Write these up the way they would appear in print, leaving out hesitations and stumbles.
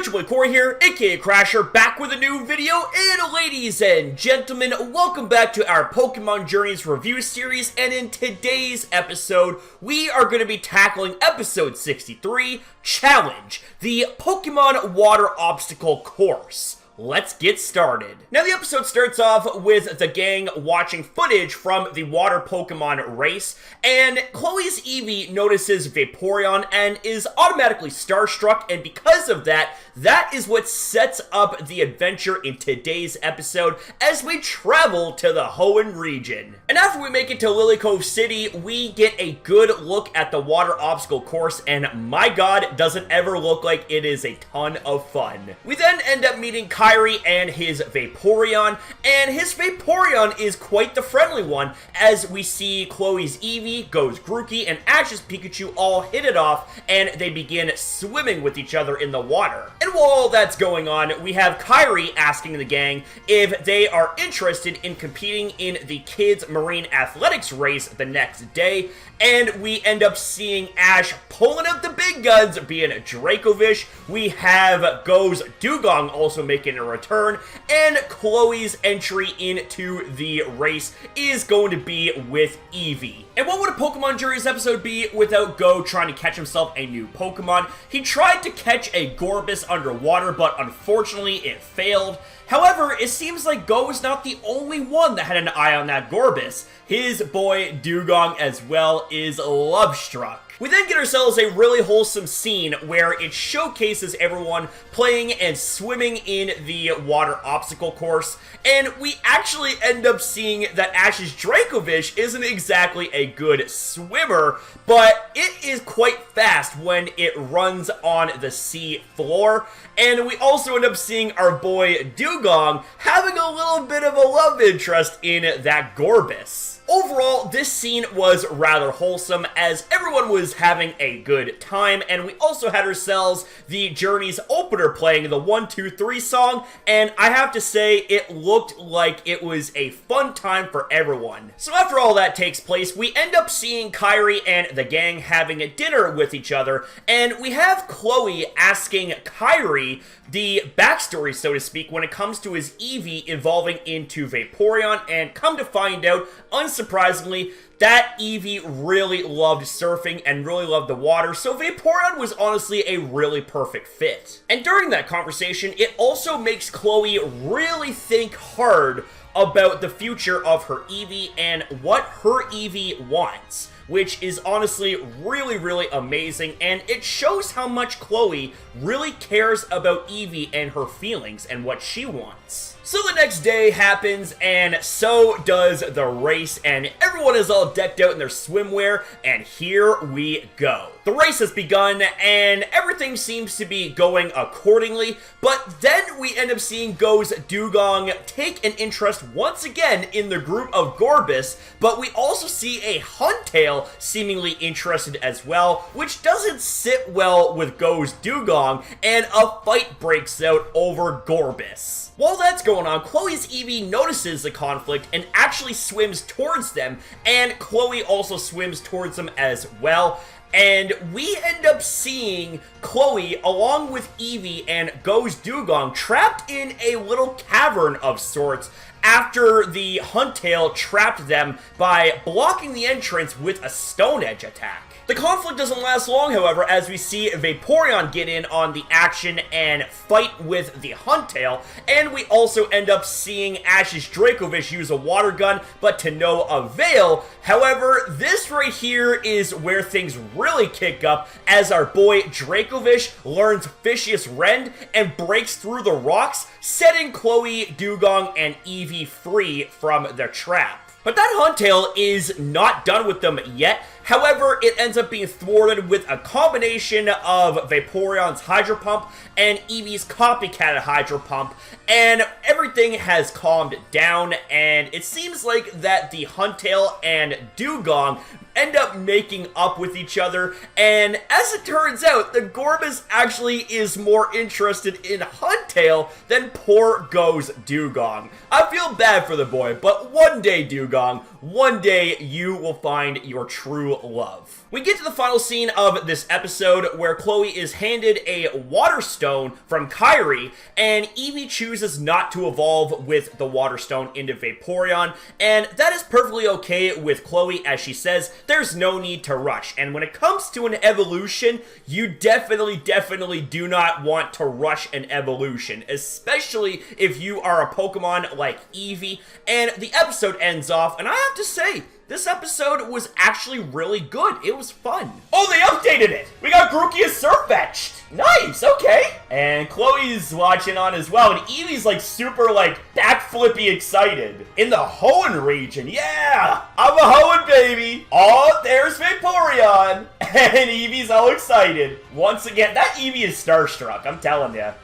It's your boy Corey here, aka Crasher, back with a new video, and ladies and gentlemen, welcome back to our Pokemon Journeys review series, and in today's episode, we are going to be tackling episode 63, Challenge, the Pokemon Water Obstacle Course. Let's get started. Now the episode starts off with the gang watching footage from the water Pokemon race, and Chloe's Eevee notices Vaporeon and is automatically starstruck, and because of that, that is what sets up the adventure in today's episode as we travel to the Hoenn region. And after we make it to Lily Cove City, we get a good look at the water obstacle course, and my god, does it ever look like it is a ton of fun. We then end up meeting Kairi and his Vaporeon, and his Vaporeon is quite the friendly one, as we see Chloe's Eevee, Go's Grookey, and Ash's Pikachu all hit it off, and they begin swimming with each other in the water. And while all that's going on, we have Kairi asking the gang if they are interested in competing in the kids' marine athletics race the next day, and we end up seeing Ash pulling out the big guns, being Dracovish. We have Go's Dugong also making a return, and Chloe's entry into the race is going to be with Eevee. And what would a Pokemon Journeys episode be without Go trying to catch himself a new Pokemon? He tried to catch a Gorbis underwater, but unfortunately it failed. However, it seems like Go was not the only one that had an eye on that Gorbis. His boy Dugong as well is love-struck. We then get ourselves a really wholesome scene where it showcases everyone playing and swimming in the water obstacle course, and we actually end up seeing that Ash's Dracovish isn't exactly a good swimmer, but it is quite fast when it runs on the sea floor, and we also end up seeing our boy Dugong having a little bit of a love interest in that Gorbis. Overall, this scene was rather wholesome as everyone was having a good time, and we also had ourselves the Journeys opener playing the 1, 2, 3 song, and I have to say it looked like it was a fun time for everyone. So after all that takes place, we end up seeing Kairi and the gang having a dinner with each other, and we have Chloe asking Kairi the backstory, so to speak, when it comes to his Eevee evolving into Vaporeon, and come to find out, unsurprisingly, that Eevee really loved surfing and really loved the water, so Vaporeon was honestly a really perfect fit. And during that conversation, it also makes Chloe really think hard about the future of her Eevee and what her Eevee wants, which is honestly really amazing, and it shows how much Chloe really cares about Eevee and her feelings and what she wants. So the next day happens, and so does the race, and everyone is all decked out in their swimwear, and here we go. The race has begun, and everything seems to be going accordingly, but then we end up seeing Go's Dugong take an interest once again in the group of Gorbis, but we also see a Huntail seemingly interested as well, which doesn't sit well with Go's Dugong, and a fight breaks out over Gorbis. While that's going on, Chloe's Eevee notices the conflict and actually swims towards them, and Chloe also swims towards them as well. And we end up seeing Chloe, along with Eevee and Go's Dugong, trapped in a little cavern of sorts after the Huntail trapped them by blocking the entrance with a Stone Edge attack. The conflict doesn't last long, however, as we see Vaporeon get in on the action and fight with the Huntail, and we also end up seeing Ash's Dracovish use a water gun, but to no avail. However, this right here is where things really kick up, as our boy Dracovish learns Fishious Rend and breaks through the rocks, setting Chloe, Dugong, and Eevee free from the trap. But that Huntail is not done with them yet. However, it ends up being thwarted with a combination of Vaporeon's Hydro Pump and Eevee's copycat Hydro Pump, and everything has calmed down, and it seems like that the Huntail and Dugong end up making up with each other, and as it turns out, the Gorbis actually is more interested in Huntail than poor Go's Dugong. I feel bad for the boy, but one day, Dugong, one day you will find your true love. We get to the final scene of this episode where Chloe is handed a Water Stone from Kairi, and Eevee chooses not to evolve with the Water Stone into Vaporeon, and that is perfectly okay with Chloe, as she says there's no need to rush. And when it comes to an evolution, you definitely do not want to rush an evolution, especially if you are a Pokemon like Eevee. And the episode ends off, and I have to say, this episode was actually really good. It was fun. Oh, they updated it! We got Grookey Surfetched! Nice, okay. And Chloe's watching on as well, and Eevee's like super like backflippy excited. In the Hoenn region, yeah! I'm a Hoenn baby! Oh, there's Vaporeon! And Eevee's all excited. Once again, that Eevee is starstruck, I'm telling ya.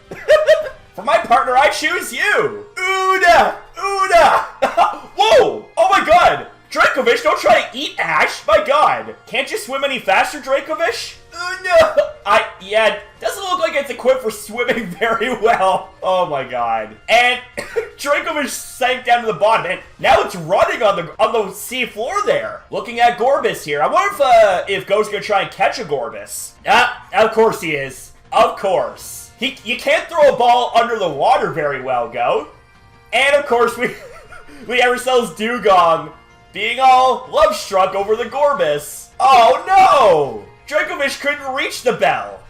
For my partner, I choose you! Una! Whoa! Oh my god! Dracovish, don't try to eat Ash! My god! Can't you swim any faster, Dracovish? No! Yeah, doesn't look like it's equipped for swimming very well. Oh my god. And Dracovish sank down to the bottom, and now it's running on the sea floor there. Looking at Gorbis here. I wonder if Go's gonna try and catch a Gorbis. Of course he is. Of course. You can't throw a ball under the water very well, Go. And of course we have ourselves Dugong being all love-struck over the Gorbis. Oh no! Dracovish couldn't reach the bell.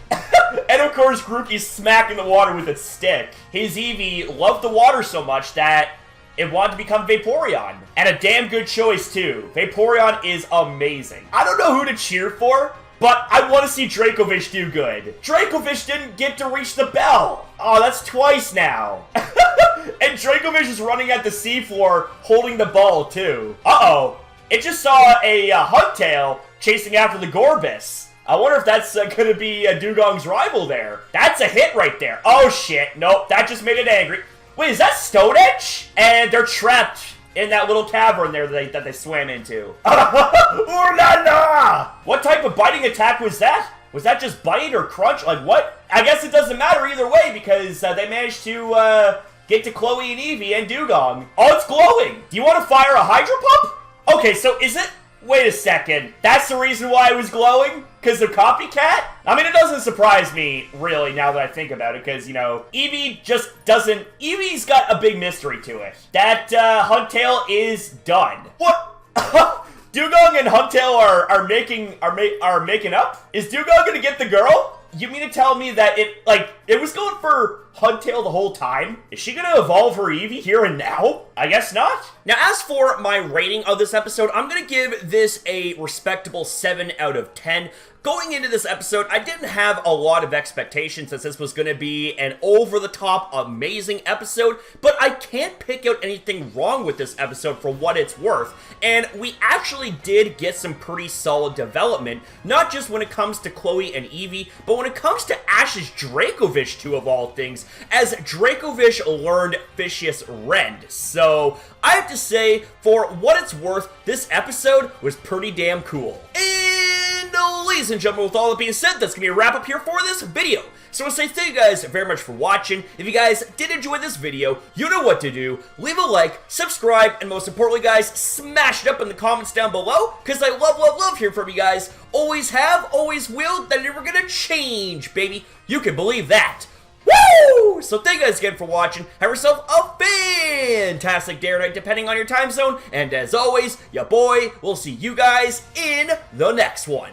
And of course, Grookey's smacking the water with its stick. His Eevee loved the water so much that it wanted to become Vaporeon. And a damn good choice, too. Vaporeon is amazing. I don't know who to cheer for, but I want to see Dracovish do good. Dracovish didn't get to reach the bell. Oh, that's twice now. And Dracovish is running at the seafloor holding the ball, too. Uh-oh. It just saw a Huntail chasing after the Gorbis. I wonder if that's going to be Dugong's rival there. That's a hit right there. Oh, shit. Nope, that just made it angry. Wait, is that Stone Edge? And they're trapped in that little cavern there that they swam into. Ooh la la! What type of biting attack was that? Was that just bite or crunch? Like, what? I guess it doesn't matter either way because they managed to get to Chloe and Eevee and Dugong. Oh, it's glowing! Do you want to fire a Hydro Pump? Okay, so is it... Wait a second. That's the reason why it was glowing? Because they're copycat? I mean, it doesn't surprise me, really, now that I think about it, because, you know, Eevee just doesn't... Eevee's got a big mystery to it. That, Huntail is done. What? Dugong and Huntail are making up? Is Dugong gonna get the girl? You mean to tell me that it was going for Huntail the whole time? Is she gonna evolve her Eevee here and now? I guess not. Now, as for my rating of this episode, I'm gonna give this a respectable 7 out of 10. Going into this episode, I didn't have a lot of expectations since this was going to be an over-the-top amazing episode, but I can't pick out anything wrong with this episode for what it's worth, and we actually did get some pretty solid development, not just when it comes to Chloe and Eevee, but when it comes to Ash's Dracovish, too, of all things, as Dracovish learned Fishious Rend. So, I have to say, for what it's worth, this episode was pretty damn cool. And ladies and gentlemen, with all that being said, that's going to be a wrap up here for this video. So I want to say thank you guys very much for watching. If you guys did enjoy this video, you know what to do. Leave a like, subscribe, and most importantly, guys, smash it up in the comments down below, because I love hearing from you guys. Always have, always will, they're never going to change, baby. You can believe that. Woo! So thank you guys again for watching. Have yourself a fantastic day or night, depending on your time zone. And as always, ya boy will see you guys in the next one.